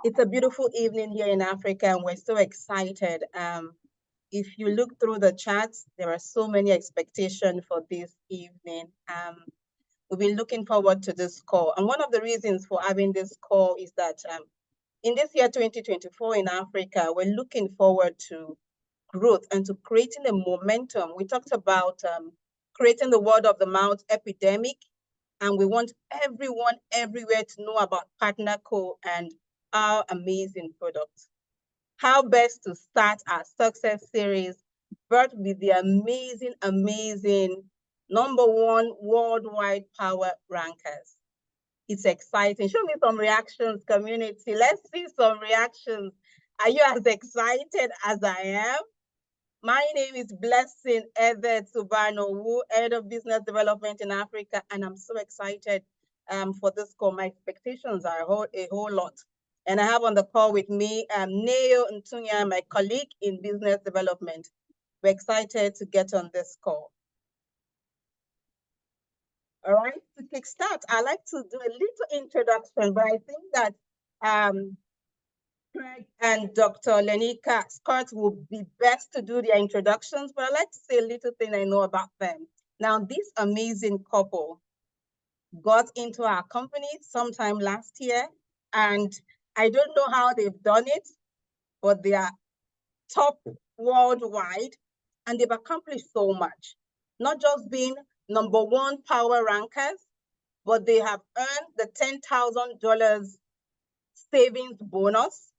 It's a beautiful evening here in Africa, and we're so excited. If you look through the charts, there are so many expectations for this evening. We've been looking forward to this call. And one of the reasons for having this call is that in this year 2024 in Africa, we're looking forward to growth and to creating a momentum. We talked about creating the word of the mouth epidemic, and we want everyone everywhere to know about PartnerCo and our amazing products. How best to start our success series, but with the amazing #1 worldwide power rankers. It's exciting. Show me some reactions, community. Let's see some reactions. Are you as excited as I am? My name is Blessing Edet Subano, Head of Business Development in Africa, and I'm so excited for this call. My expectations are a whole lot. And I have on the call with me Neo Ntunya, my colleague in business development. We're excited to get on this call. All right, to kickstart, I'd like to do a little introduction, but I think that Gregg and Dr. Lenika Scott will be best to do their introductions, but I'd like to say a little thing I know about them. Now, this amazing couple got into our company sometime last year, and I don't know how they've done it, but they are top worldwide, and they've accomplished so much. Not just being #1 power rankers, but they have earned the $10,000 savings bonus.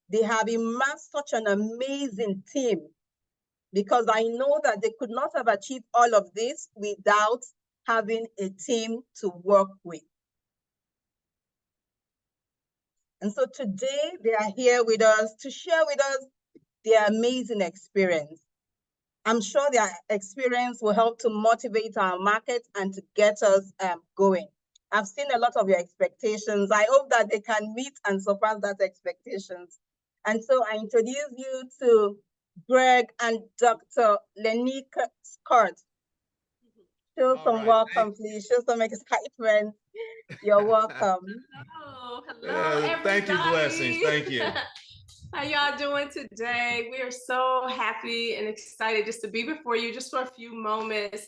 They have amassed such an amazing team, because I know that they could not have achieved all of this without having a team to work with. And so today they are here with us to share with us their amazing experience. I'm sure their experience will help to motivate our market and to get us going. I've seen a lot of your expectations. I hope that they can meet and surpass that expectations. And so I introduce you to Gregg and Dr. Lenika Scott. Show some welcome, please. Show some excitement. You're welcome. Hello, everybody. Thank you, Blessings. Thank you. How y'all doing today? We are so happy and excited just to be before you just for a few moments,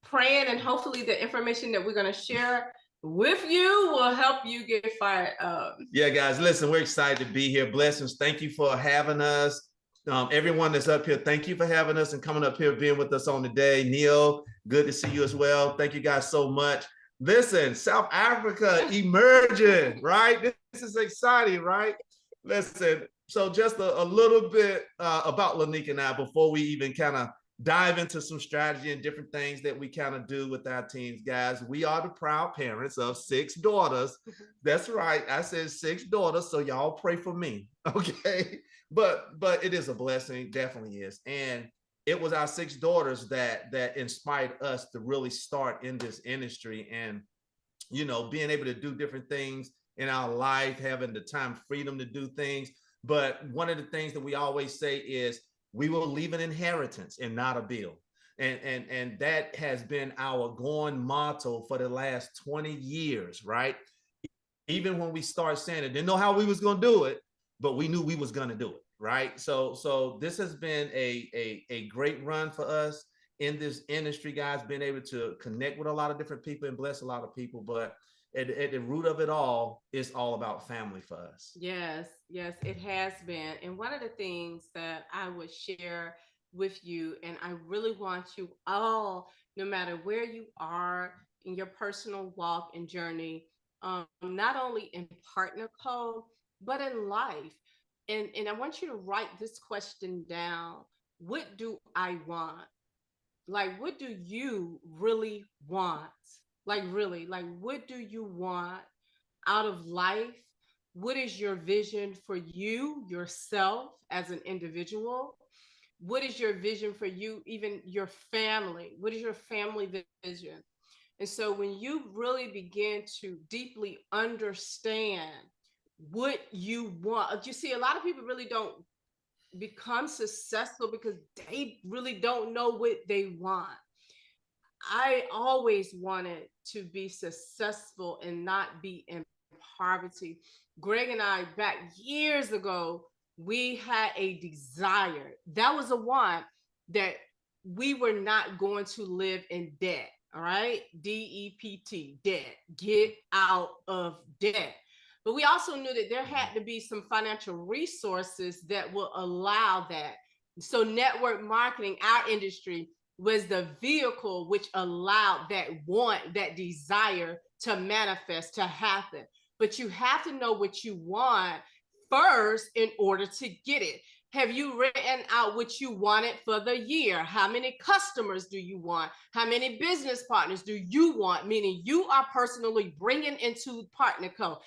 praying, and hopefully the information that we're going to share with you will help you get fired up. Yeah, guys, listen, we're excited to be here. Blessings. Thank you for having us. Everyone that's up here, thank you for having us and coming up here, being with us on the day. Neil, good to see you as well. Thank you guys so much. Listen, South Africa emerging, right? This is exciting, right? Listen, so just a little bit about Lenika and I before we even kind of dive into some strategy and different things that we kind of do with our teams, guys. We are the proud parents of 6 daughters. That's right. I said 6 daughters, so y'all pray for me, okay? But it is a blessing, definitely is. And it was our 6 daughters that inspired us to really start in this industry, and you know, being able to do different things in our life, having the time freedom to do things. But one of the things that we always say is we will leave an inheritance and not a bill. And that has been our going motto for the last 20 years, right? Even when we started saying it, didn't know how we was going to do it, but we knew we was going to do it, right? So this has been a great run for us in this industry, guys, being able to connect with a lot of different people and bless a lot of people. But at the root of it all, it's all about family for us. Yes, it has been. And one of the things that I would share with you, and I really want you all, no matter where you are in your personal walk and journey, not only in PartnerCo, but in life. And I want you to write this question down. What do I want? Like, what do you really want? Like, really, like, what do you want out of life? What is your vision for you, yourself as an individual? What is your vision for you, even your family? What is your family vision? And so when you really begin to deeply understand what you want, you see, a lot of people really don't become successful because they really don't know what they want. I always wanted to be successful and not be in poverty. Gregg and I, back years ago, we had a desire. That was a want, that we were not going to live in debt. All right. DEPT, debt. Get out of debt. But we also knew that there had to be some financial resources that will allow that. So network marketing, our industry, was the vehicle which allowed that want, that desire to manifest, to happen. But you have to know what you want first in order to get it. Have you written out what you wanted for the year? How many customers do you want? How many business partners do you want? Meaning you are personally bringing into PartnerCo.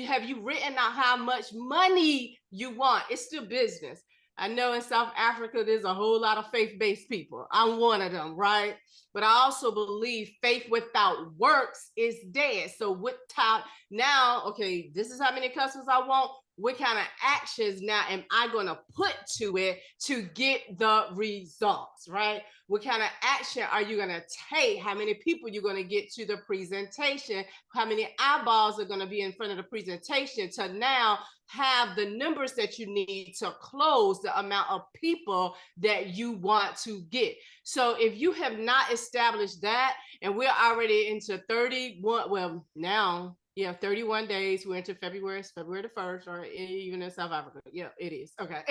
Have you written out how much money you want? It's still business. I know in South Africa, there's a whole lot of faith-based people. I'm one of them, right? But I also believe faith without works is dead. So what time now, okay, this is how many customers I want. What kind of actions now am I going to put to it to get the results, right? What kind of action are you going to take? How many people you're going to get to the presentation? How many eyeballs are going to be in front of the presentation to now have the numbers that you need to close the amount of people that you want to get. So if you have not established that, and we're already into 31, well, now, yeah, 31 days. We're into February. It's February the 1st, or even in South Africa. Yeah, it is. Okay.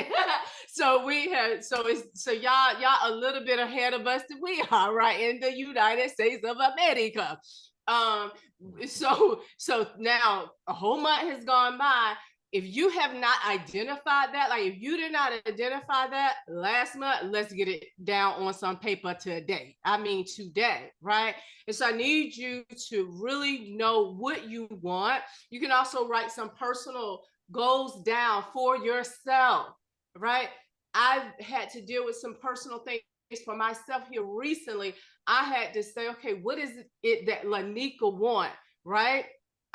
So we have, so y'all a little bit ahead of us than we are, right? In the United States of America. So now a whole month has gone by. If you have not identified that, like if you did not identify that last month, let's get it down on some paper today. I mean, today, right? And so I need you to really know what you want. You can also write some personal goals down for yourself, right? I've had to deal with some personal things for myself here recently. I had to say, okay, what is it that Lenika want, right?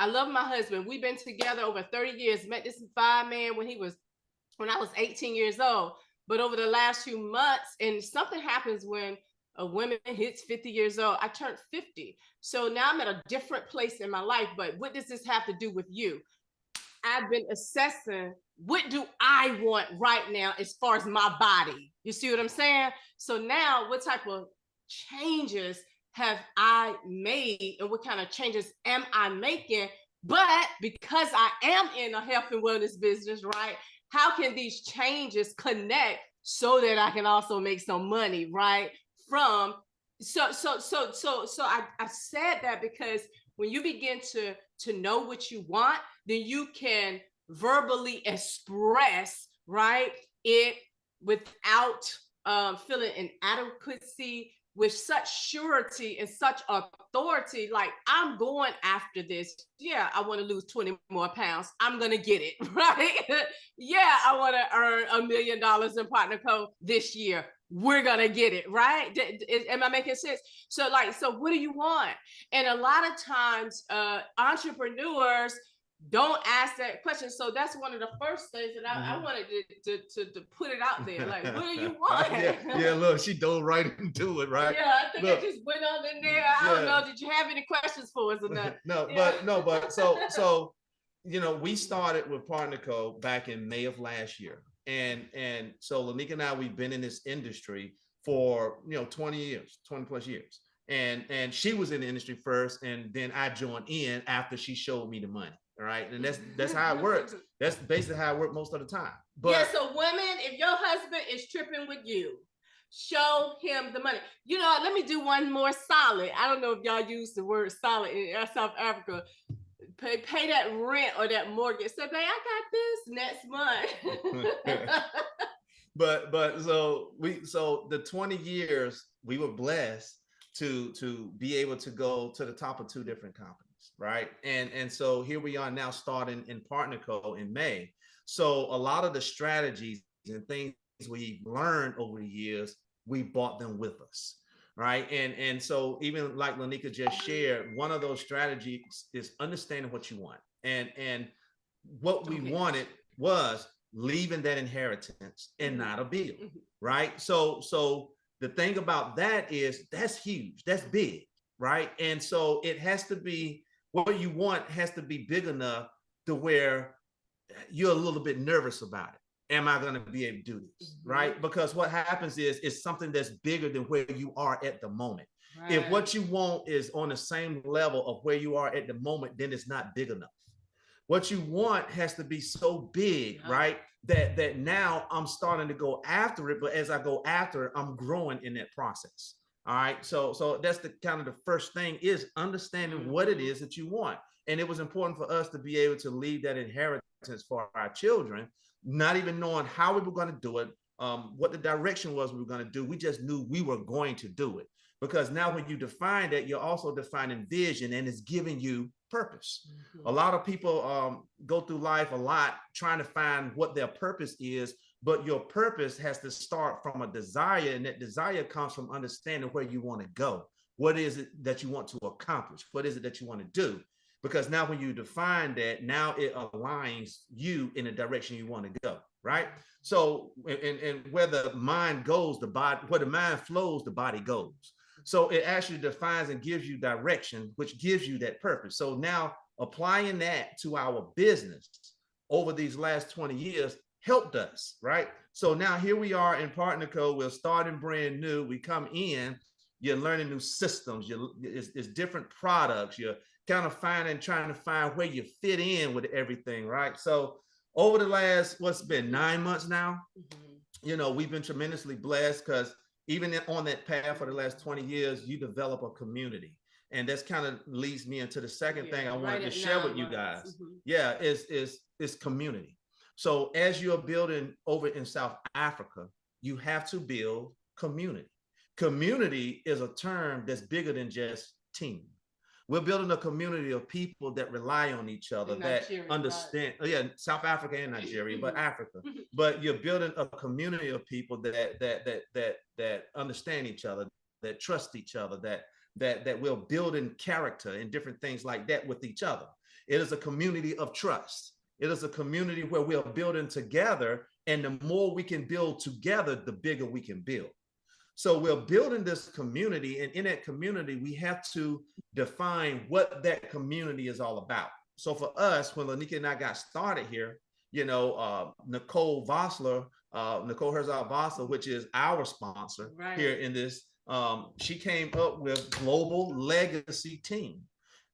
I love my husband. We've been together over 30 years. Met this fine man when I was 18 years old. But over the last few months, and something happens when a woman hits 50 years old. I turned 50. So now I'm at a different place in my life. But what does this have to do with you? I've been assessing, what do I want right now as far as my body? You see what I'm saying? So now what type of changes have I made, and what kind of changes am I making? But because I am in a health and wellness business, right? How can these changes connect so that I can also make some money, right? I said that because when you begin to know what you want, then you can verbally express, right, it without feeling inadequacy, with such surety and such authority. Like, I'm going after this. Yeah, I want to lose 20 more pounds. I'm going to get it, right? Yeah, I want to earn $1 million in PartnerCo this year. We're going to get it, right? Am I making sense? So what do you want? And a lot of times, entrepreneurs don't ask that question. So that's one of the first things that I wanted to put it out there. Like, what do you want? yeah, look, she dove right into it, right? Yeah, I think I just went on in there. I don't know. Did you have any questions for us or not? But so we started with PartnerCo back in May of last year. And so Lenika and I, we've been in this industry for 20 plus years. And she was in the industry first, and then I joined in after she showed me the money. All right. And that's how it works. That's basically how it works most of the time. But yeah, so women, if your husband is tripping with you, show him the money. Let me do one more solid. I don't know if y'all use the word solid in South Africa. Pay that rent or that mortgage. Say, babe, I got this next month. but so the 20 years we were blessed to be able to go to the top of 2 different companies. Right. And so here we are now starting in PartnerCo in May. So a lot of the strategies and things we learned over the years, we brought them with us. Right. And so even like Lenika just shared, one of those strategies is understanding what you want. And what we wanted was leaving that inheritance and not a bill. Right. So the thing about that is that's huge. That's big. Right. And so it has to be what you want has to be big enough to where you're a little bit nervous about it. Am I going to be able to do this? Right? Because what happens is it's something that's bigger than where you are at the moment. Right. If what you want is on the same level of where you are at the moment, then it's not big enough. What you want has to be so big, right? That now I'm starting to go after it, but as I go after it, I'm growing in that process. All right. So that's the kind of the first thing is understanding what it is that you want. And it was important for us to be able to leave that inheritance for our children, not even knowing how we were going to do it, what the direction was we were going to do. We just knew we were going to do it. Because now when you define that, you're also defining vision, and it's giving you purpose. A lot of people go through life a lot trying to find what their purpose is, but your purpose has to start from a desire, and that desire comes from understanding where you want to go. What is it that you want to accomplish? What is it that you want to do? Because now when you define that, now it aligns you in the direction you want to go, right? So, and where the mind goes, the body, where the mind flows, the body goes. So it actually defines and gives you direction, which gives you that purpose. So now applying that to our business over these last 20 years helped us, right? So now here we are in PartnerCo. We're starting brand new. We come in, you're learning new systems. It's different products. You're kind of trying to find where you fit in with everything, right? So over the last, what's been 9 months now, you know, we've been tremendously blessed because even on that path for the last 20 years, you develop a community. And that's kind of leads me into the second thing I wanted to share with you guys. Yeah, is community. So as you're building over in South Africa, you have to build community. Community is a term that's bigger than just team. We're building a community of people that rely on each other, that understand, South Africa and Nigeria, but Africa. But you're building a community of people that understand each other, that trust each other, that will build in character and different things like that with each other. It is a community of trust. It is a community where we are building together, and the more we can build together, the bigger we can build. So we're building this community, and in that community, we have to define what that community is all about. So for us, when Lenika and I got started here, you know, Nicole Herzog Vossler, which is our sponsor here in this, she came up with Global Legacy Team.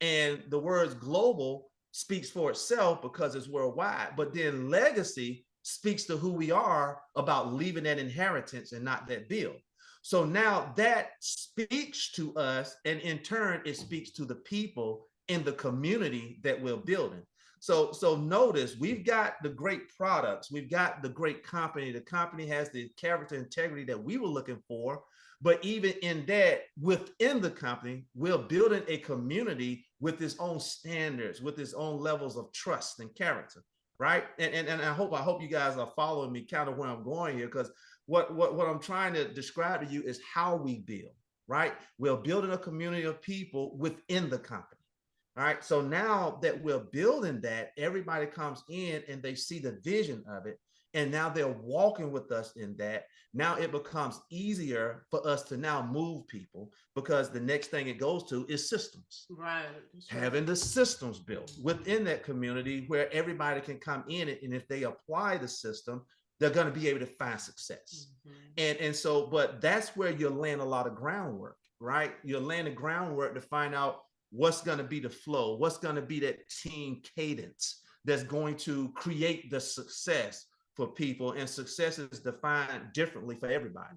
And the words global speaks for itself because it's worldwide, but then legacy speaks to who we are about leaving that inheritance and not that bill. So now that speaks to us, and in turn, it speaks to the people in the community that we're building. So notice we've got the great products, we've got the great company. The company has the character integrity that we were looking for, but even in that, within the company, we're building a community with its own standards, with its own levels of trust and character, right? And I hope you guys are following me kind of where I'm going here, because what I'm trying to describe to you is how we build, right? We're building a community of people within the company. All right. So now that we're building that, everybody comes in and they see the vision of it. And now they're walking with us in that. Now it becomes easier for us to now move people, because the next thing it goes to is systems. Right. Having the systems built within that community where everybody can come in, and if they apply the system, they're going to be able to find success. And so, but that's where you're laying a lot of groundwork, right? You're laying the groundwork to find out what's going to be the flow, what's going to be that team cadence that's going to create the success for people. And success is defined differently for everybody.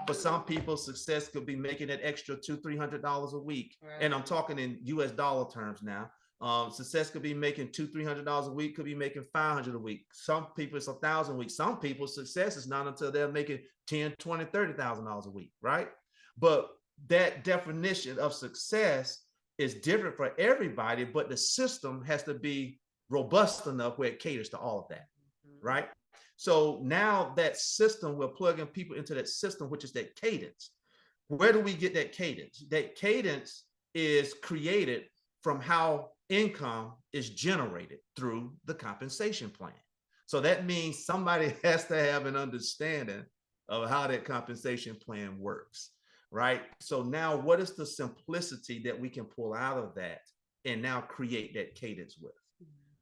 For some people, success could be making that extra $200-300 a week. Right. And I'm talking in US dollar terms now. Success could be making $200-300 a week, could be making $500 a week. Some people it's $1,000 a week. Some people success is not until they're making $10, $20, $30,000 a week, right? But that definition of success is different for everybody, but the system has to be robust enough where it caters to all of that, right? So now that system, we're plugging people into that system, which is that cadence. Where do we get that cadence? That cadence is created from how income is generated through the compensation plan. So that means somebody has to have an understanding of how that compensation plan works, right? So now what is the simplicity that we can pull out of that and now create that cadence with.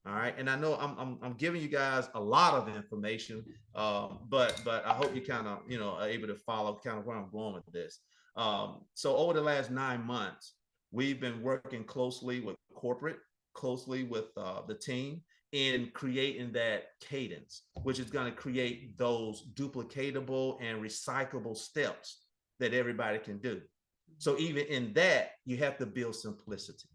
All right, and I know I'm giving you guys a lot of information, but I hope you kind of are able to follow kind of where I'm going with this. So over the last 9 months, we've been working closely with corporate, closely with the team in creating that cadence, which is going to create those duplicatable and recyclable steps that everybody can do. So even in that, you have to build simplicity.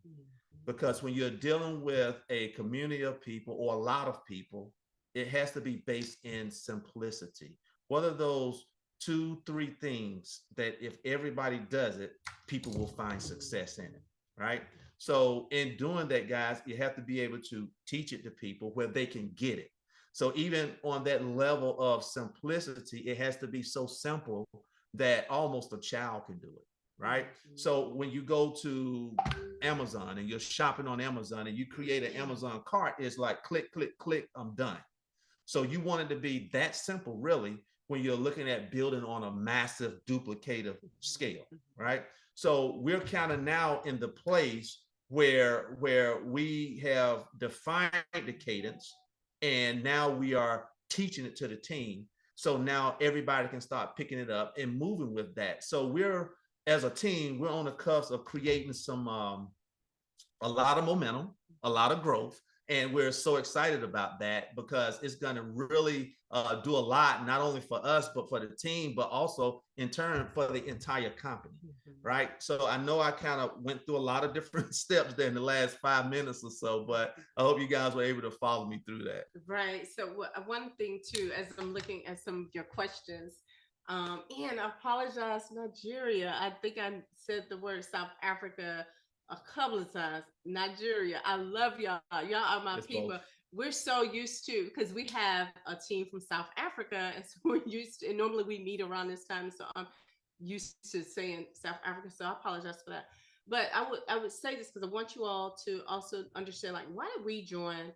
Because when you're dealing with a community of people or a lot of people, it has to be based in simplicity. What are those 2-3 things that if everybody does it, people will find success in it, right? So in doing that, guys, you have to be able to teach it to people where they can get it. So even on that level of simplicity, it has to be so simple that almost a child can do it. Right. So when you go to Amazon and you're shopping on Amazon and you create an Amazon cart, it's like click, click, click, I'm done. So you want it to be that simple, really, when you're looking at building on a massive duplicative scale. Right. So we're kind of now in the place where we have defined the cadence and now we are teaching it to the team. So now everybody can start picking it up and moving with that. So as a team, we're on the cusp of creating some a lot of momentum, a lot of growth, and we're so excited about that because it's going to really do a lot, not only for us but for the team, but also in turn for the entire company, right? So I know I kind of went through a lot of different steps there in the last 5 minutes or so, but I hope you guys were able to follow me through that. Right. So one thing too, as I'm looking at some of your questions. And I apologize, Nigeria. I think I said the word South Africa a couple of times. Nigeria, I love y'all. Y'all are my people. Both. We're so used to, because we have a team from South Africa, and so we're used to, and normally we meet around this time, so I'm used to saying South Africa, so I apologize for that. But I would say this because I want you all to also understand, like, why did we join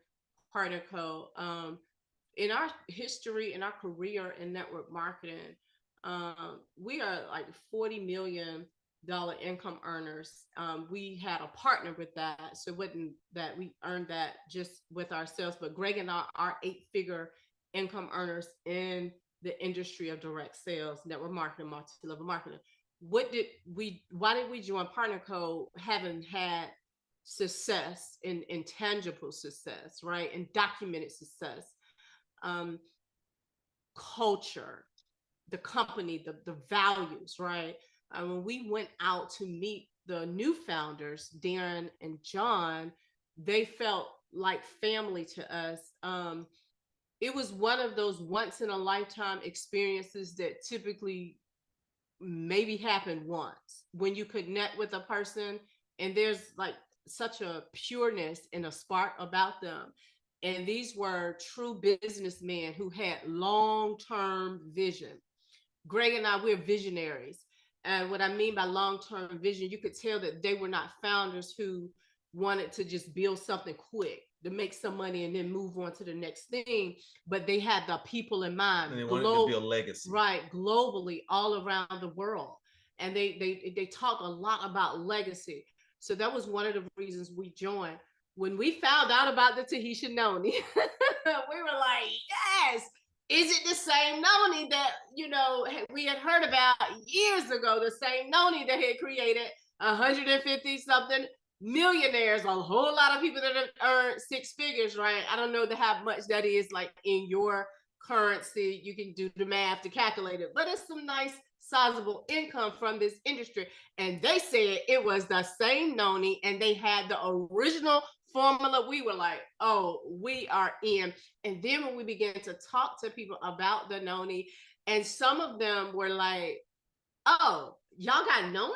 PartnerCo? In our history, in our career in network marketing, we are like $40 million income earners. We had a partner with that, so it wasn't that we earned that just with ourselves, but Gregg and I are 8-figure income earners in the industry of direct sales, network marketing, multi-level marketing. Why did we join PartnerCo, having had success in tangible success, right, and documented success? Culture, the company, the values, right? When we went out to meet the new founders, Darren and John, they felt like family to us. It was one of those once in a lifetime experiences that typically maybe happen once when you connect with a person and there's like such a pureness and a spark about them. And these were true businessmen who had long-term vision. Gregg and I, we're visionaries. And what I mean by long-term vision, you could tell that they were not founders who wanted to just build something quick to make some money and then move on to the next thing. But they had the people in mind. And they wanted to build legacy. Right, globally, all around the world. And they talk a lot about legacy. So that was one of the reasons we joined. When we found out about the Tahitian Noni, we were like, yes, is it the same Noni that, we had heard about years ago, the same Noni that had created 150 something millionaires, a whole lot of people that have earned 6 figures, right? I don't know how much that is like in your currency. You can do the math to calculate it, but it's some nice sizable income from this industry. And they said it was the same Noni and they had the original formula. We were like, oh, we are in. And then when we began to talk to people about the Noni, and some of them were like, oh, y'all got Noni?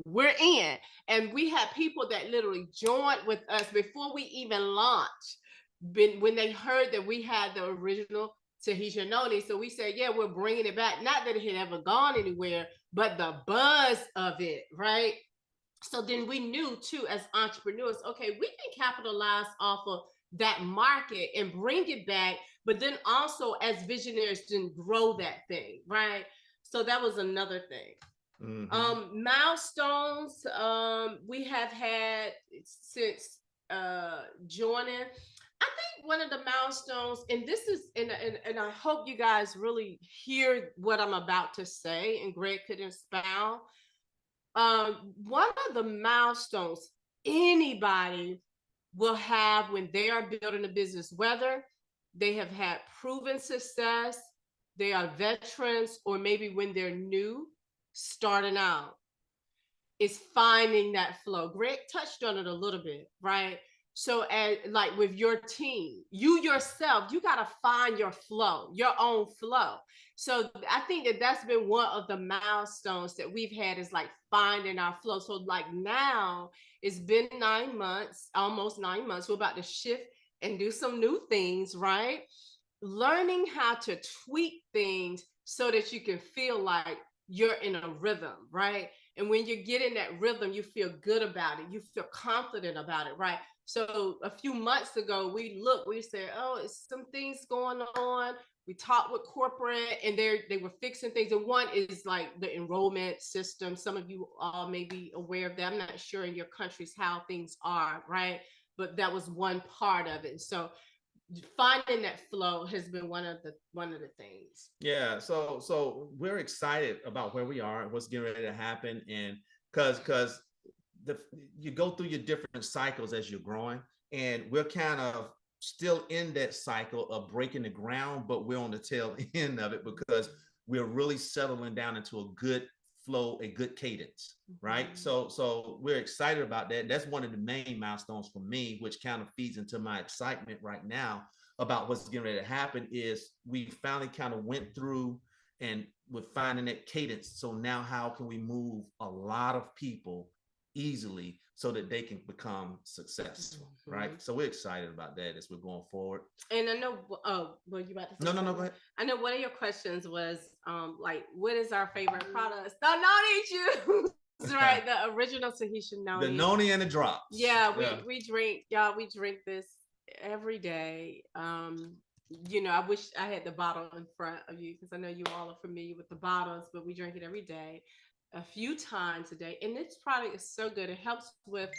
We're in. And we had people that literally joined with us before we even launched, when they heard that we had the original Tahitian Noni. So we said, yeah, we're bringing it back. Not that it had ever gone anywhere, but the buzz of it, right? So then we knew too, as entrepreneurs, okay, we can capitalize off of that market and bring it back, but then also as visionaries, then grow that thing, right? So that was another thing. Milestones we have had since joining. I think one of the milestones, and this is, and I hope you guys really hear what I'm about to say, and Gregg could expound. One of the milestones anybody will have when they are building a business, whether they have had proven success, they are veterans, or maybe when they're new, starting out, is finding that flow. Gregg touched on it a little bit, right? So, as like with your team, you yourself, you got to find your flow, your own flow. So, I think that that's been one of the milestones that we've had, is like finding our flow. So, like now, it's been 9 months, almost 9 months. We're about to shift and do some new things, right? Learning how to tweak things so that you can feel like you're in a rhythm, right? And when you get in that rhythm, you feel good about it. You feel confident about it, right? So a few months ago, we said, oh, it's some things going on. We talked with corporate, and they were fixing things. And one is like the enrollment system. Some of you all may be aware of that. I'm not sure in your countries how things are, right? But that was one part of it. So finding that flow has been one of the things. Yeah, so we're excited about where we are and what's getting ready to happen, and because you go through your different cycles as you're growing, and we're kind of still in that cycle of breaking the ground, but we're on the tail end of it because we're really settling down into a good flow, a good cadence, right? So we're excited about that. That's one of the main milestones for me, which kind of feeds into my excitement right now about what's getting ready to happen. Is we finally kind of went through and we're finding that cadence. So now how can we move a lot of people easily so that they can become successful, right? So we're excited about that as we're going forward. And I know, well, you about to say no, go ahead. I know one of your questions was, like, what is our favorite products? The noni juice, right? The original Tahitian noni. The noni and the drops. Yeah, we drink, y'all. We drink this every day. You know, I wish I had the bottle in front of you, because I know you all are familiar with the bottles, but we drink it every day, a few times a day. And this product is so good. It helps with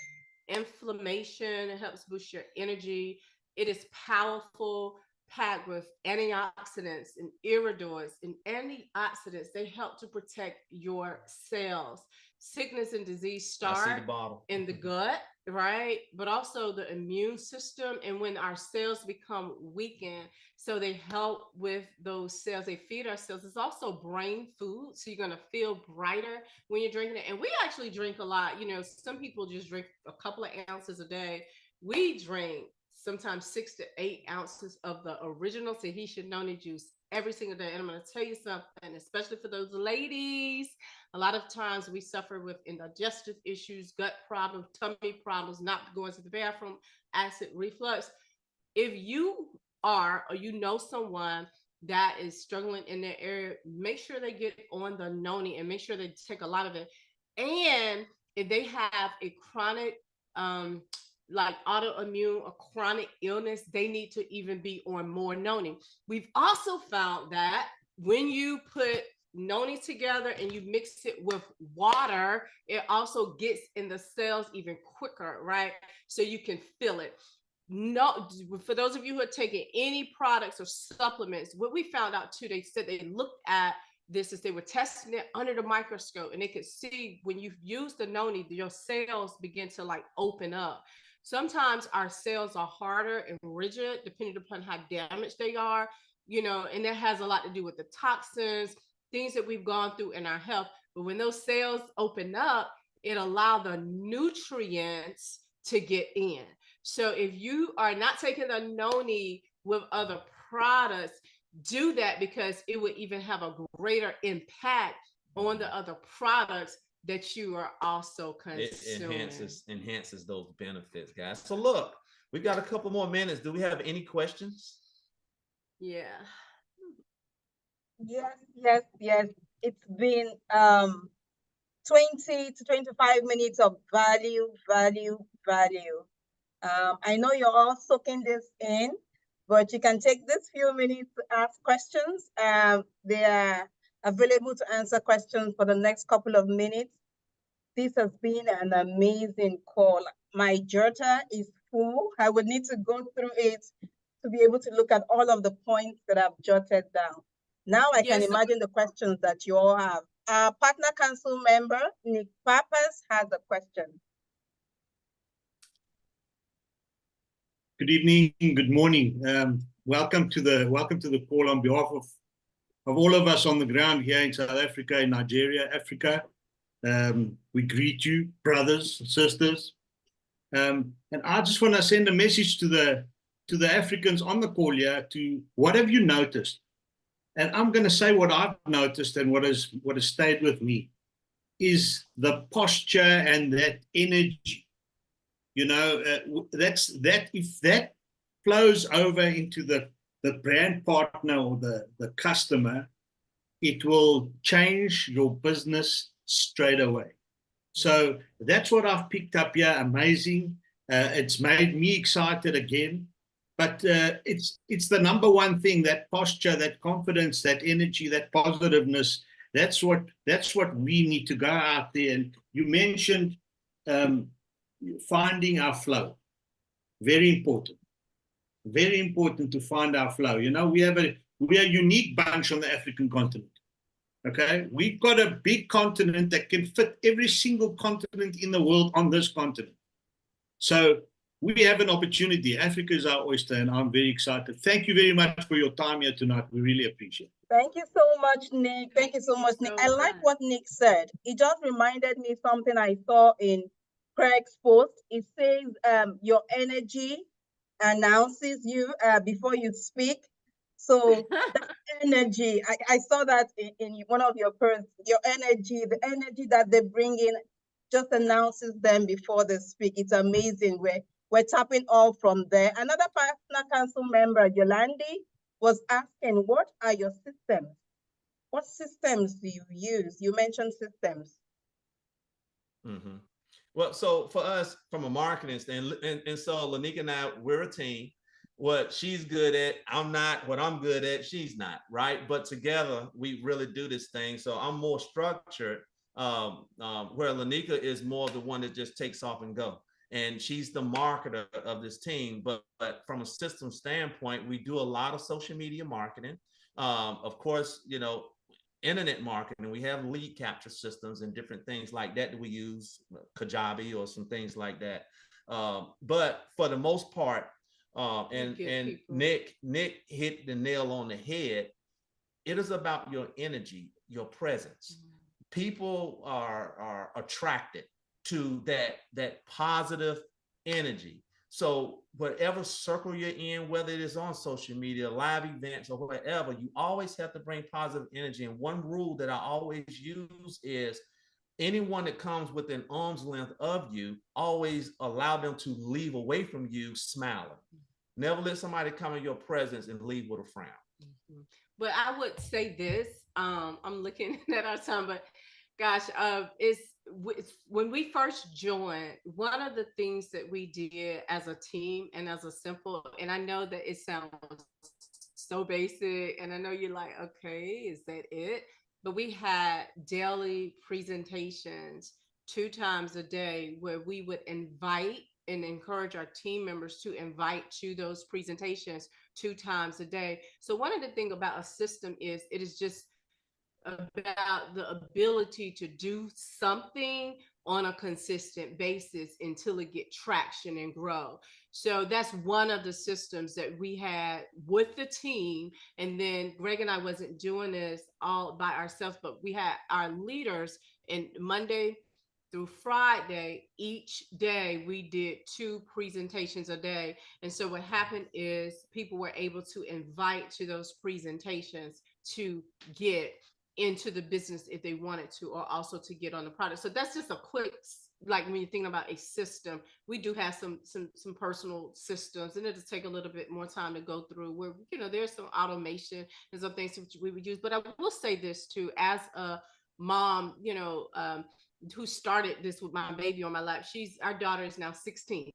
inflammation. It helps boost your energy. It is powerful, packed with antioxidants and iridoids and antioxidants. They help to protect your cells. Sickness and disease start in the gut, right? But also the immune system. And when our cells become weakened, so they help with those cells. They feed our cells. It's also brain food. So you're going to feel brighter when you're drinking it. And we actually drink a lot. You know, some people just drink a couple of ounces a day. We drink sometimes 6 to 8 ounces of the original Tahitian noni juice every single day. And I'm going to tell you something, especially for those ladies. A lot of times we suffer with indigestive issues, gut problems, tummy problems, not going to the bathroom, acid reflux. If you are, or you know someone that is struggling in their area, make sure they get on the noni and make sure they take a lot of it. And if they have a chronic, like autoimmune or chronic illness, they need to even be on more noni. We've also found that when you put noni together and you mix it with water, it also gets in the cells even quicker, right? So you can feel it. No, for those of you who are taking any products or supplements, what we found out too, they said they looked at this as they were testing it under the microscope, and they could see when you use the noni, your cells begin to like open up. Sometimes our cells are harder and rigid depending upon how damaged they are, you know, and that has a lot to do with the toxins, things that we've gone through in our health. But when those cells open up, it allows the nutrients to get in. So if you are not taking the noni with other products, do that, because it would even have a greater impact on the other products that you are also consuming. It enhances those benefits, guys. So look, we've got a couple more minutes. Do we have any questions? Yeah. Yes. It's been 20 to 25 minutes of value. I know you're all soaking this in, but you can take this few minutes to ask questions. There are available to answer questions for the next couple of minutes. This has been an amazing call. My jotter is full. I would need to go through it to be able to look at all of the points that I've jotted down. Now I can imagine the questions that you all have. Our partner council member, Nick Pappas, has a question. Good evening, good morning. Welcome to the call on behalf of all of us on the ground here in South Africa, in Nigeria, Africa. We greet you, brothers, sisters. And I just want to send a message to the Africans on the call here to what have you noticed? And I'm going to say what I've noticed and what has stayed with me is the posture and that energy. You know, if that flows over into the brand partner or the customer, it will change your business straight away. So that's what I've picked up here. Amazing. It's made me excited again. But it's the number one thing, that posture, that confidence, that energy, that positiveness. That's what we need to go out there. And you mentioned finding our flow. Very important to find our flow. You know, we are a unique bunch on the African continent. Okay, we've got a big continent that can fit every single continent in the world on this continent. So we have an opportunity. Africa is our oyster, and I'm very excited. Thank you very much for your time here tonight. We really appreciate it. Thank you so much, Nick. Thank you so much, Nick. I like what Nick said. It just reminded me something I saw in Gregg's post. It says your energy announces you before you speak. So that energy, I saw that in one of your posts, your energy, the energy that they bring in just announces them before they speak. It's amazing. We're tapping all from there. Another partner council member, Yolandi, was asking, what are your systems? What systems do you use? You mentioned systems. Mm-hmm. Well, so for us, from a marketing stand, and so Lenika and I, we're a team. What she's good at, I'm not. What I'm good at, she's not, right? But together, we really do this thing. So I'm more structured, where Lenika is more the one that just takes off and go. And she's the marketer of this team. But from a system standpoint, we do a lot of social media marketing. Of course, you know, internet marketing. We have lead capture systems and different things like that we use, Kajabi or some things like that. But for the most part, and Nick hit the nail on the head. It is about your energy, your presence. People are attracted to that positive energy. So whatever circle you're in, whether it is on social media, live events, or whatever, you always have to bring positive energy. And one rule that I always use is anyone that comes within arm's length of you, always allow them to leave away from you smiling. Never let somebody come in your presence and leave with a frown. Mm-hmm. But I would say this, I'm looking at our time, but gosh, it's when we first joined, one of the things that we did as a team and as a simple, and I know that it sounds so basic, and I know you're like, okay, is that it? But we had daily presentations 2 times a day where we would invite and encourage our team members to invite to those presentations 2 times a day. So one of the things about a system is it is just about the ability to do something on a consistent basis until it get traction and grow. So that's one of the systems that we had with the team. And then Gregg and I wasn't doing this all by ourselves, but we had our leaders, and Monday through Friday, each day we did 2 presentations a day. And so what happened is people were able to invite to those presentations to get into the business if they wanted to, or also to get on the product. So that's just a quick, like when you're thinking about a system, we do have some personal systems, and it'll take a little bit more time to go through where, you know, there's some automation and some things which we would use. But I will say this too, as a mom, you know, who started this with my baby on my lap. Our daughter is now 16.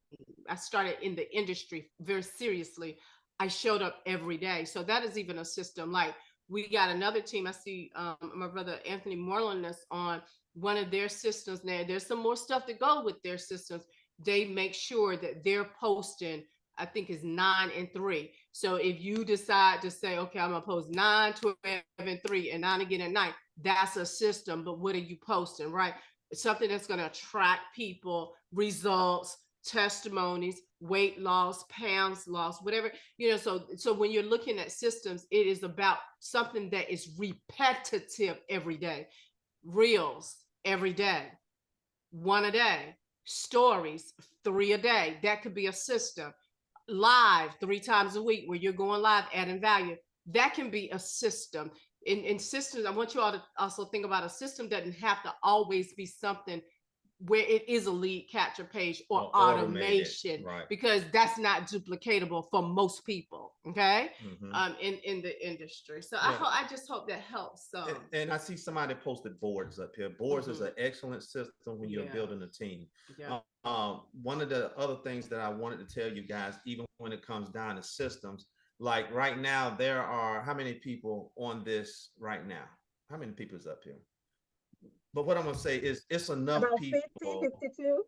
I started in the industry very seriously. I showed up every day. So that is even a system. Like We got another team. I see my brother Anthony Moreland on one of their systems now. There's some more stuff to go with their systems. They make sure that they're posting, I think it's 9 and 3. So if you decide to say, okay, I'm gonna post 9, 12, and 3, and 9 again at night, that's a system. But what are you posting, right? It's something that's gonna attract people, results, testimonies, weight loss, pounds lost, whatever, you know. So when you're looking at systems, it is about something that is repetitive every day. Reels every day, 1 a day, stories 3 a day. That could be a system. Live 3 times a week where you're going live, adding value. That can be a system. In systems, I want you all to also think about a system doesn't have to always be something where it is a lead capture page or automation, right? Because that's not duplicatable for most people, okay? In the industry. So yeah. I just hope that helps. And I see somebody posted boards up here. Boards is an excellent system when you're building a team. One of the other things that I wanted to tell you guys, even when it comes down to systems, like right now, there are how many people on this right now? How many people is up here? But what I'm going to say is it's enough about people. 50, 52.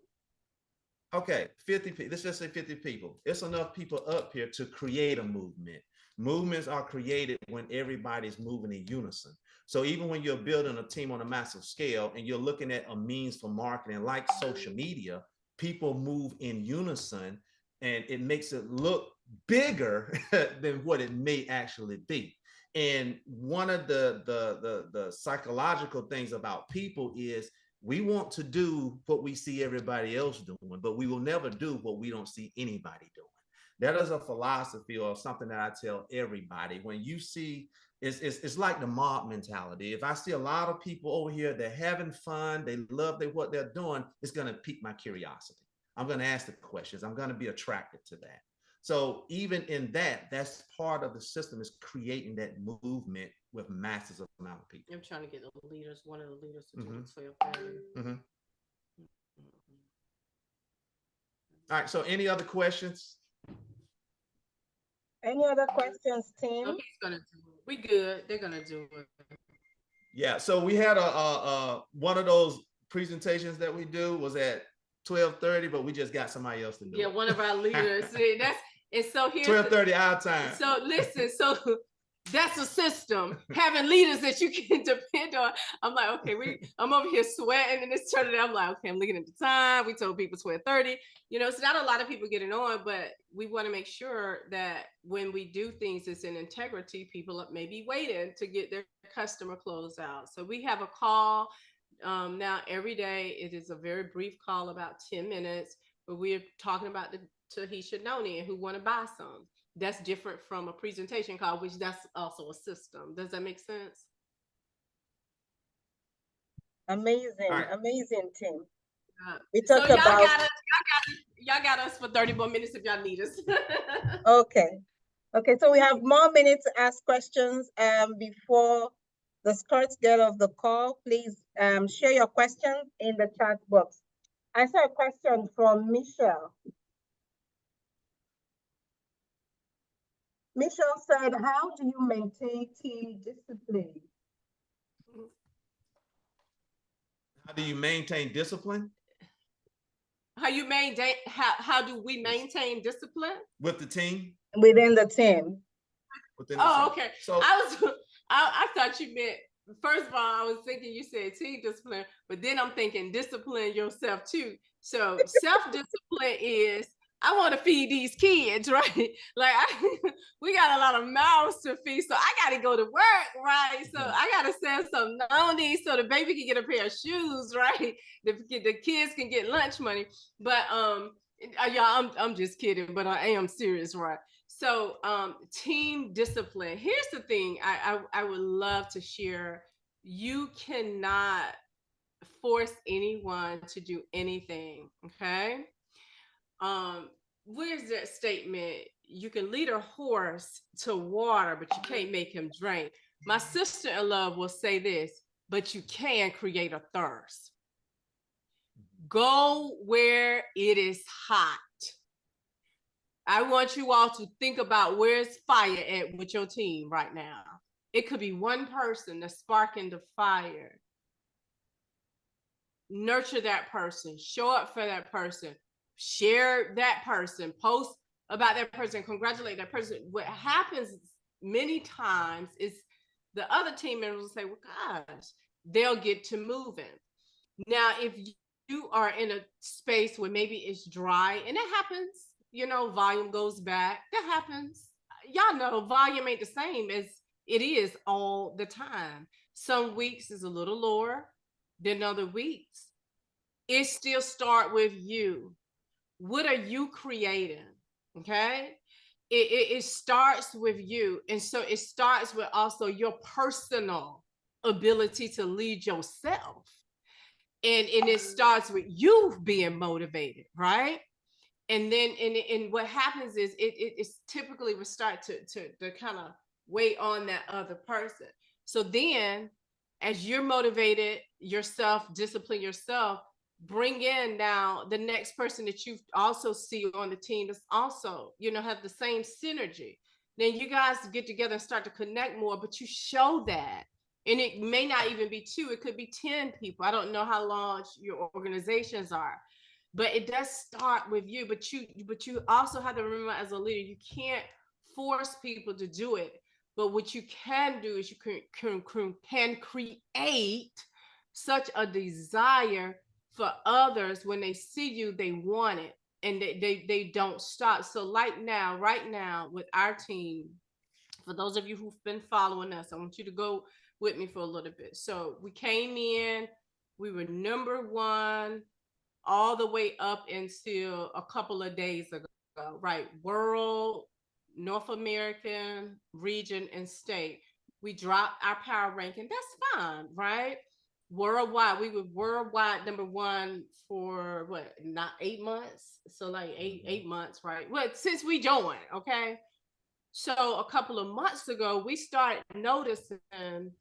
Okay, 50 people. Let's just say 50 people. It's enough people up here to create a movement. Movements are created when everybody's moving in unison. So even when you're building a team on a massive scale and you're looking at a means for marketing like social media, people move in unison and it makes it look bigger than what it may actually be. And one of the psychological things about people is we want to do what we see everybody else doing, but we will never do what we don't see anybody doing. That is a philosophy or something that I tell everybody. When you see, it's like the mob mentality. If I see a lot of people over here, they're having fun, they love what they're doing, it's going to pique my curiosity. I'm going to ask the questions. I'm going to be attracted to that. So even in that, that's part of the system, is creating that movement with masses of amount of people. I'm trying to get the leaders, one of the leaders to do it. All right. So any other questions? Any other questions, team? So he's gonna do it. We good. They're gonna do it. Yeah. So we had a one of those presentations that we do was at 12:30, but we just got somebody else to do it. Yeah, one of our leaders. See, and so here's 12:30 our time. So listen, so that's a system, having leaders that you can depend on. I'm like, okay, I'm over here sweating and it's turning. I'm like, okay, I'm looking at the time. We told people 12:30. You know, it's not a lot of people getting on, but we want to make sure that when we do things, it's in integrity. People may be waiting to get their customer closed out. So we have a call now every day. It is a very brief call, about 10 minutes, but we're talking about the Tahisha Noni and who want to buy some. That's different from a presentation call, which that's also a system. Does that make sense? Amazing, amazing team. We talked about y'all got us for 30 more minutes if y'all need us. Okay. So we have more minutes to ask questions. Before the Scots get off the call, please share your questions in the chat box. I saw a question from Michelle. Michelle said, how do you maintain team discipline? How do you maintain discipline? How do we maintain discipline? With the team? Within the team. Okay. So I thought you meant, first of all, I was thinking you said team discipline, but then I'm thinking discipline yourself too. So self-discipline is, I want to feed these kids, right? Like we got a lot of mouths to feed, so I got to go to work, right? So I got to send some money so the baby can get a pair of shoes, right? The kids can get lunch money. But y'all, I'm just kidding, but I am serious, right? So team discipline. Here's the thing I would love to share. You cannot force anyone to do anything, okay? Where's that statement? You can lead a horse to water, but you can't make him drink. My sister-in-law will say this, but you can create a thirst. Go where it is hot. I want you all to think about where's fire at with your team right now. It could be one person that's sparking the fire. Nurture that person, show up for that person, share that person, post about that person, congratulate that person. What happens many times is the other team members will say, well, gosh, they'll get to moving. Now, if you are in a space where maybe it's dry, and it happens, you know, volume goes back, that happens. Y'all know volume ain't the same as it is all the time. Some weeks is a little lower than other weeks. It still start with you. What are you creating? Okay. It starts with you. And so it starts with also your personal ability to lead yourself. And it starts with you being motivated, right? And then and what happens is it's typically will start to kind of weigh on that other person. So then as you're motivated yourself, discipline yourself, bring in now the next person that you also see on the team that's also, you know, have the same synergy. Then you guys get together and start to connect more, but you show that. And it may not even be 2, it could be 10 people. I don't know how large your organizations are, but it does start with you. But you also have to remember, as a leader, you can't force people to do it. But what you can do is you can create such a desire for others. When they see you, they want it, and they don't stop. So right now with our team, for those of you who've been following us, I want you to go with me for a little bit. So we came in, we were #1 all the way up until a couple of days ago, right? World, North American, region, and state. We dropped our power ranking. That's fine, right? Worldwide, we were worldwide #1 for what, not 8 months? So like eight months, right? Well, since we joined, okay? So a couple of months ago, we started noticing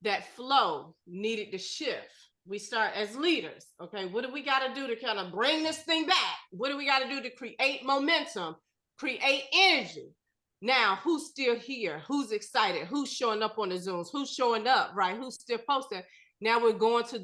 that flow needed to shift. We start as leaders, okay? What do we got to do to kind of bring this thing back? What do we got to do to create momentum, create energy? Now, who's still here? Who's excited? Who's showing up on the Zooms? Who's showing up, right? Who's still posting? Now we're going to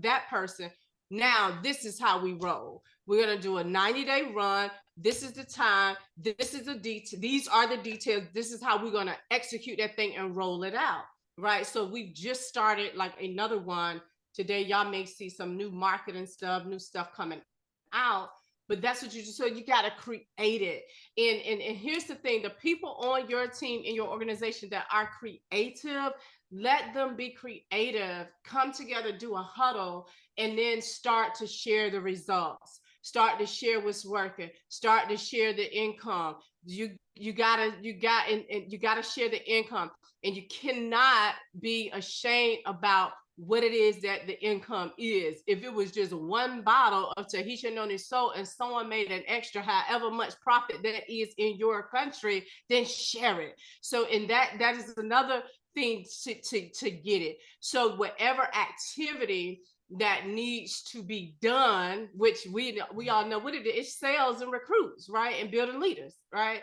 that person. Now, this is how we roll. We're going to do a 90-day run. This is the time. This is the detail. These are the details. This is how we're going to execute that thing and roll it out, right? So we've just started like another one today. Y'all may see some new marketing stuff, new stuff coming out, but that's what you do. So you got to create it. And here's the thing, the people on your team, in your organization that are creative, let them be creative, come together, do a huddle, and then start to share the results. Start to share what's working. Start to share the income. You gotta share the income, and you cannot be ashamed about what it is that the income is. If it was just one bottle of Tahitian Noni Soul and someone made an extra, however much profit that is in your country, then share it. So, in that is another thing to get it. So whatever activity that needs to be done, which we all know what it is, it's sales and recruits, right? And building leaders, right?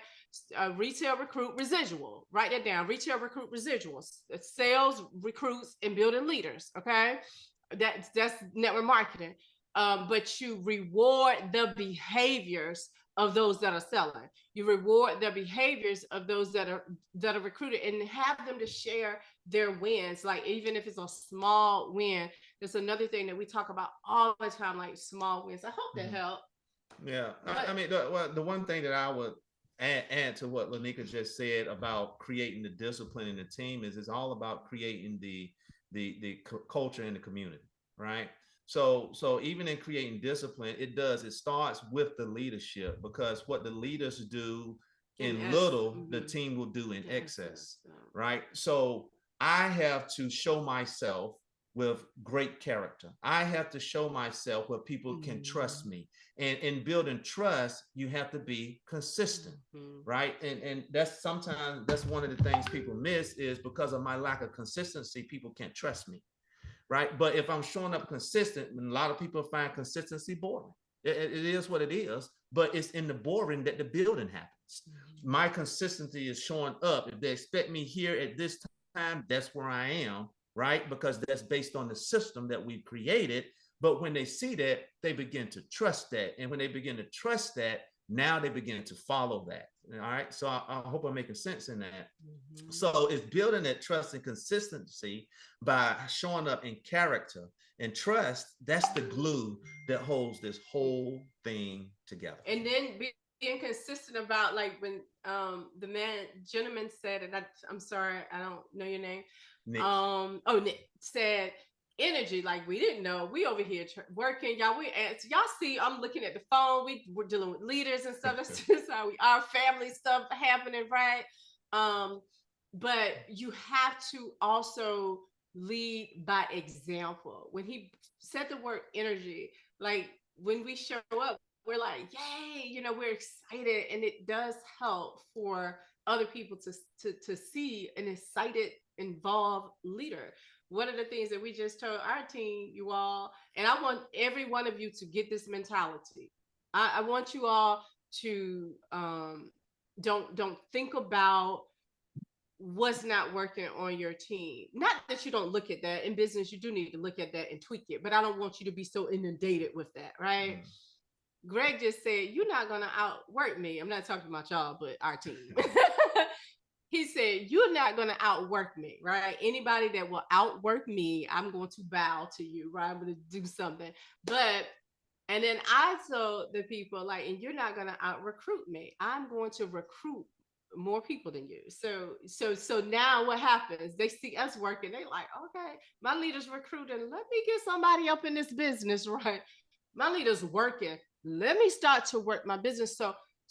Retail, recruit, residual. Write that down. Retail, recruit, residuals. Sales, recruits, and building leaders. Okay, that's network marketing. But you reward the behaviors of those that are selling. You reward the behaviors of those that are recruited, and have them to share their wins. Like, even if it's a small win, that's another thing that we talk about all the time, like small wins. I hope that helped. Yeah, I mean, the one thing that I would add to what Lenika just said about creating the discipline in the team is it's all about creating the culture in the community, right? So even in creating discipline, it starts with the leadership, because what the leaders do in little, the team will do in excess, right? So I have to show myself with great character. I have to show myself where people can trust me. And in building trust, you have to be consistent, right? And that's sometimes that's one of the things people miss, is because of my lack of consistency, people can't trust me, right? But if I'm showing up consistent, and a lot of people find consistency boring. It is what it is, but it's in the boring that the building happens. My consistency is showing up. If they expect me here at this time, that's where I am, right? Because that's based on the system that we've created. But when they see that, they begin to trust that. And when they begin to trust that, now they begin to follow that. All right. So I hope I'm making sense in that. Mm-hmm. So it's building that trust and consistency by showing up in character and trust. That's the glue that holds this whole thing together. And then being consistent about, like, when the gentleman said, and I'm sorry, I don't know your name. Nick. Nick said energy, like, we didn't know. We over here working, y'all. Y'all see, I'm looking at the phone. We're dealing with leaders and stuff. That's just how our family stuff happening, right? But you have to also lead by example. When he said the word energy, like, when we show up, we're like, yay, we're excited, and it does help for other people to see an excited, involved leader. One of the things that we just told our team, you all, and I want every one of you to get this mentality. I want you all to don't think about what's not working on your team. Not that you don't look at that. In business, you do need to look at that and tweak it, but I don't want you to be so inundated with that, right? Mm. Gregg just said, you're not going to outwork me. I'm not talking about y'all, but our team. He said, you're not going to outwork me, right? Anybody that will outwork me, I'm going to bow to you, right? I'm going to do something. And then I told the people, like, and you're not going to out-recruit me. I'm going to recruit more people than you. So now what happens? They see us working. They like, okay, my leader's recruiting. Let me get somebody up in this business, right? My leader's working. Let me start to work my business.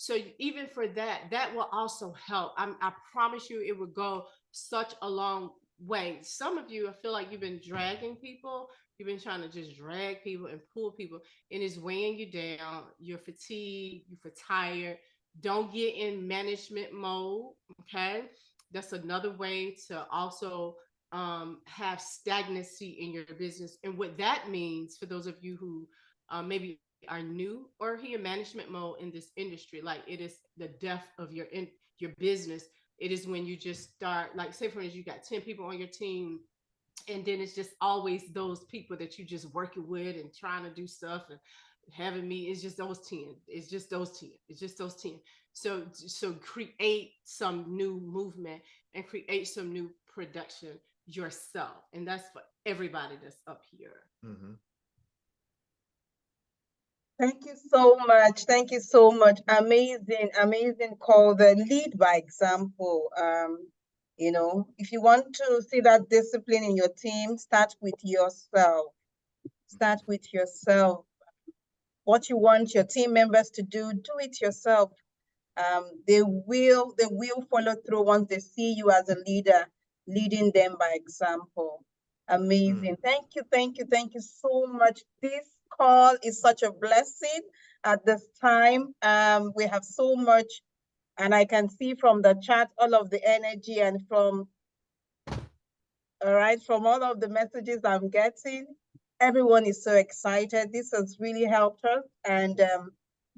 So even for that will also help. I promise you, it will go such a long way. Some of you, I feel like you've been dragging people. You've been trying to just drag people and pull people, and it's weighing you down. You're fatigued. You're tired. Don't get in management mode. Okay, that's another way to also have stagnancy in your business. And what that means for those of you who maybe are new or here management mode in this industry, like, it is the death of your business. It is when you just start, like, say for instance, you got 10 people on your team, and then it's just always those people that you just working with and trying to do stuff and having me. It's just those 10. It's just those 10. It's just those 10. So create some new movement and create some new production yourself, and that's for everybody that's up here. Mm-hmm. Thank you so much. Thank you so much. Amazing, amazing call. The lead by example. If you want to see that discipline in your team, start with yourself. Start with yourself. What you want your team members to do it yourself. They will follow through once they see you as a leader, leading them by example. Amazing. Thank you so much. This call is such a blessing at this time. We have so much, and I can see from the chat all of the energy, and from all of the messages I'm getting, everyone is so excited. This has really helped us, and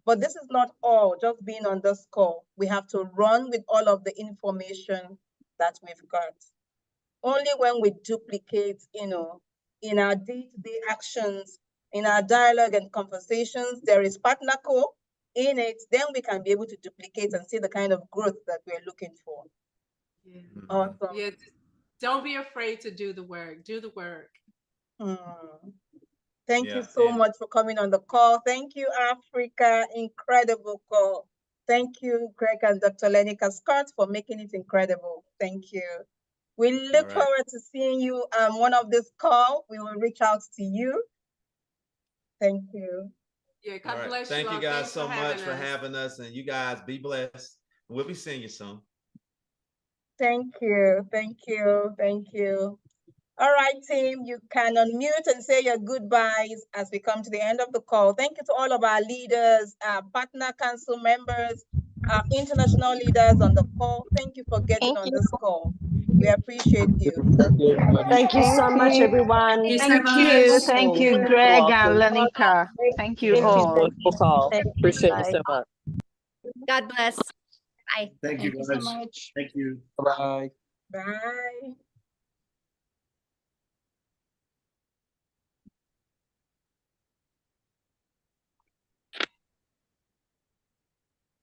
but this is not all, just being on this call. We have to run with all of the information that we've got. Only when we duplicate, in our day-to-day actions, in our dialogue and conversations, there is PartnerCo in it, then we can be able to duplicate and see the kind of growth that we're looking for. Yeah. Awesome. Yeah. Don't be afraid to do the work. Do the work. Thank you so much for coming on the call. Thank you, Africa. Incredible call. Thank you, Gregg and Dr. Lenika Scott, for making it incredible. Thank you. We look forward to seeing you one of this call. We will reach out to you. Thank you. Yeah, God bless you. Thank you guys so much for having us, and you guys be blessed. We'll be seeing you soon. Thank you. All right, team, you can unmute and say your goodbyes as we come to the end of the call. Thank you to all of our leaders, our partner council members, our international leaders on the call. Thank you for getting on this call. We appreciate you. Thank you so much, everyone. Thank you, Gregg and Lenika. Thank you all. Appreciate you so much. God bless. Bye. Thank you so much. Thank you. Bye. Bye.